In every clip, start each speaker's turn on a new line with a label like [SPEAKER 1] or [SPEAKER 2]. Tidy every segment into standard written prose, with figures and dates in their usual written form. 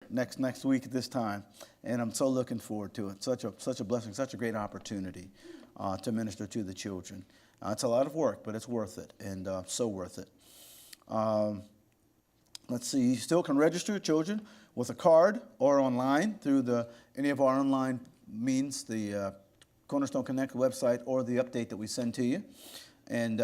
[SPEAKER 1] next week at this time, and I'm so looking forward to it. Such a blessing, such a great opportunity to minister to the children. It's a lot of work, but it's worth it, and so worth it. Let's see. You still can register your children with a card or online through any of our online means, the Cornerstone Connect website or the update that we send to you. And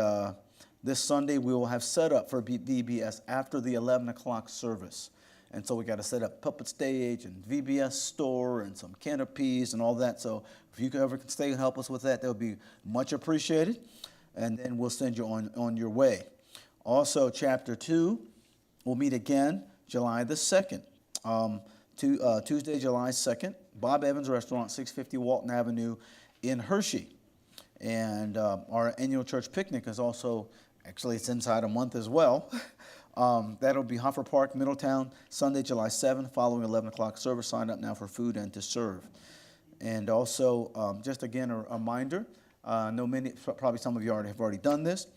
[SPEAKER 1] this Sunday we will have set up for VBS after the 11 o'clock service. And so we got to set up puppet stage and VBS store and some canopies and all that. So if you ever can stay and help us with that, that would be much appreciated. And then we'll send you on your way. Also, Chapter 2 will meet again July the 2nd. Tuesday, July 2nd, Bob Evans Restaurant, 650 Walton Avenue in Hershey. And our annual church picnic is also, actually it's inside a month as well. That'll be Hoffer Park, Middletown, Sunday, July 7th, following 11 o'clock service. Sign up now for food and to serve. And also, just again, a reminder, I know probably some of you have already done this,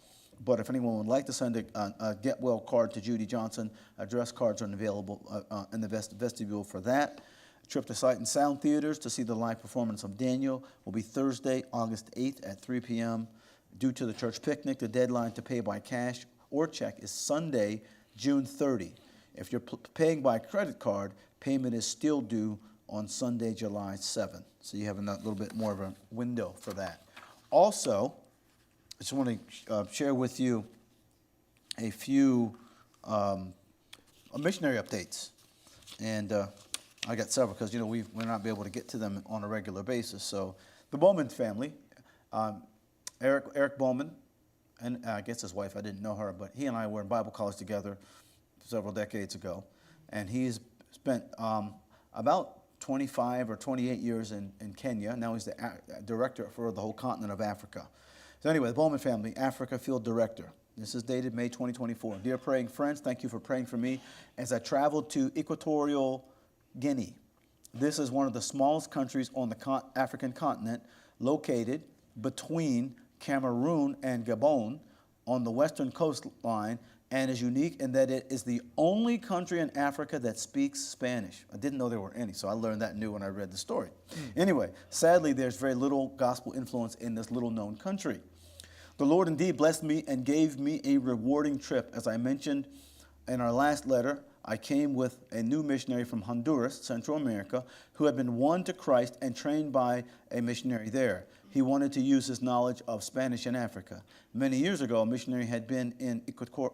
[SPEAKER 1] but if anyone would like to send a Get Well card to Judy Johnson, address cards are available in the vestibule for that. Trip to Sight and Sound Theaters to see the live performance of Daniel will be Thursday, August 8th at 3 p.m. Due to the church picnic, the deadline to pay by cash or check is Sunday, June 30. If you're paying by credit card, payment is still due on Sunday, July 7th. So you have a little bit more of a window for that. Also, I just want to share with you a few missionary updates. And I got several because, we're not be able to get to them on a regular basis. So the Bowman family, Eric Bowman, and I guess his wife, I didn't know her, but he and I were in Bible college together several decades ago. And he's spent about 25 or 28 years in Kenya. Now he's the director for the whole continent of Africa. So anyway, the Bowman family, Africa Field Director. This is dated May 2024. Dear praying friends, thank you for praying for me as I traveled to Equatorial Guinea. This is one of the smallest countries on the African continent, located between Cameroon and Gabon on the western coastline, and is unique in that it is the only country in Africa that speaks Spanish. I didn't know there were any, so I learned that new when I read the story. Anyway, sadly, there's very little gospel influence in this little-known country. The Lord indeed blessed me and gave me a rewarding trip. As I mentioned in our last letter, I came with a new missionary from Honduras, Central America, who had been won to Christ and trained by a missionary there. He wanted to use his knowledge of Spanish in Africa. Many years ago, a missionary had been in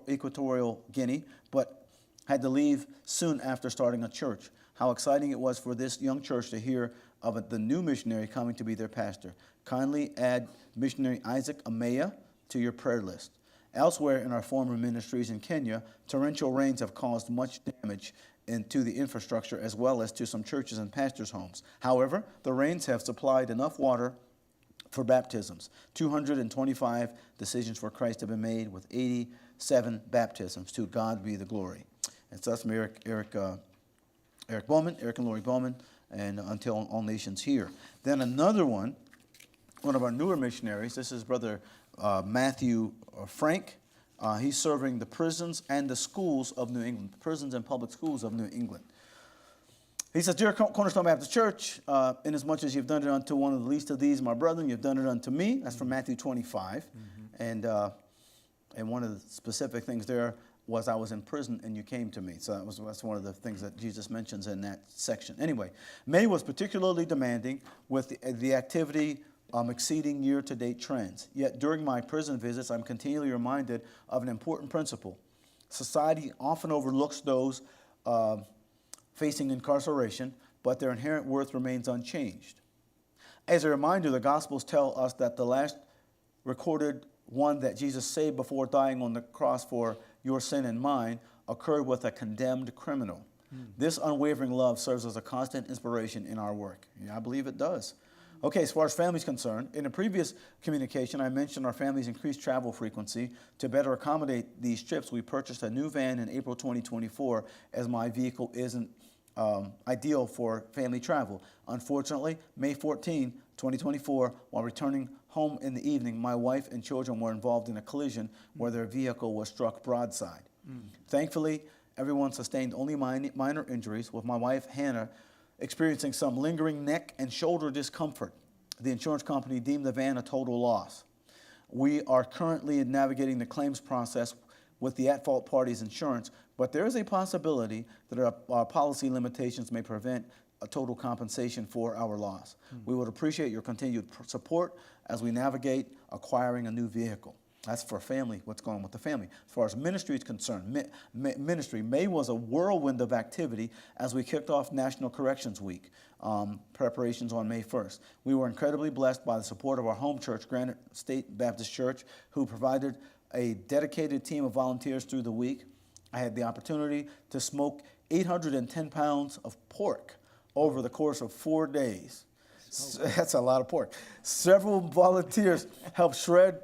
[SPEAKER 1] Equatorial Guinea, but had to leave soon after starting a church. How exciting it was for this young church to hear of the new missionary coming to be their pastor. Kindly add missionary Isaac Amaya to your prayer list. Elsewhere in our former ministries in Kenya, torrential rains have caused much damage to the infrastructure as well as to some churches and pastors' homes. However, the rains have supplied enough water for baptisms. 225 decisions for Christ have been made with 87 baptisms. To God be the glory. And so that's from Eric Bowman, Eric and Lori Bowman, and Until All Nations Here. Then another one of our newer missionaries, this is Brother Matthew Frank. He's serving the prisons and the schools of New England, prisons and public schools of New England. He says, Dear Cornerstone Baptist Church, inasmuch as you've done it unto one of the least of these, my brethren, you've done it unto me. That's from Matthew 25. And one of the specific things there was I was in prison and you came to me. So that's one of the things that Jesus mentions in that section. Anyway, May was particularly demanding with the activity exceeding year-to-date trends. Yet during my prison visits, I'm continually reminded of an important principle. Society often overlooks those facing incarceration, but their inherent worth remains unchanged. As a reminder, the Gospels tell us that the last recorded one that Jesus saved before dying on the cross for your sin and mine occurred with a condemned criminal. This unwavering love serves as a constant inspiration in our work. Yeah, I believe it does. Okay, as far as family is concerned, in a previous communication, I mentioned our family's increased travel frequency. To better accommodate these trips, we purchased a new van in April 2024, as my vehicle isn't ideal for family travel. Unfortunately, May 14, 2024, while returning home in the evening, my wife and children were involved in a collision where their vehicle was struck broadside. Thankfully, Everyone sustained only minor injuries, with my wife, Hannah, experiencing some lingering neck and shoulder discomfort. The insurance company deemed the van a total loss. We are currently navigating the claims process with the at-fault party's insurance, but there is a possibility that our policy limitations may prevent a total compensation for our loss. We would appreciate your continued support as we navigate acquiring a new vehicle. That's for family, what's going on with the family. As far as ministry is concerned, May was a whirlwind of activity as we kicked off National Corrections Week, preparations on May 1st. We were incredibly blessed by the support of our home church, Granite State Baptist Church, who provided a dedicated team of volunteers through the week. I had the opportunity to smoke 810 pounds of pork over the course of 4 days. That's a lot of pork. Several volunteers helped shred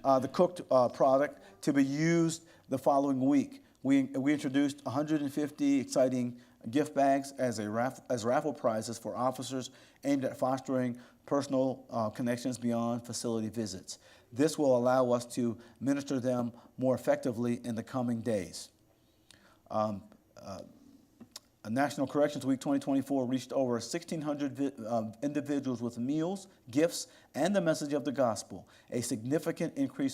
[SPEAKER 1] the cooked product to be used the following week. We introduced 150 exciting gift bags as raffle prizes for officers aimed at fostering personal connections beyond facility visits. This will allow us to minister them more effectively in the coming days. National Corrections Week 2024 reached over 1,600 individuals with meals, gifts, and the message of the gospel, a significant increase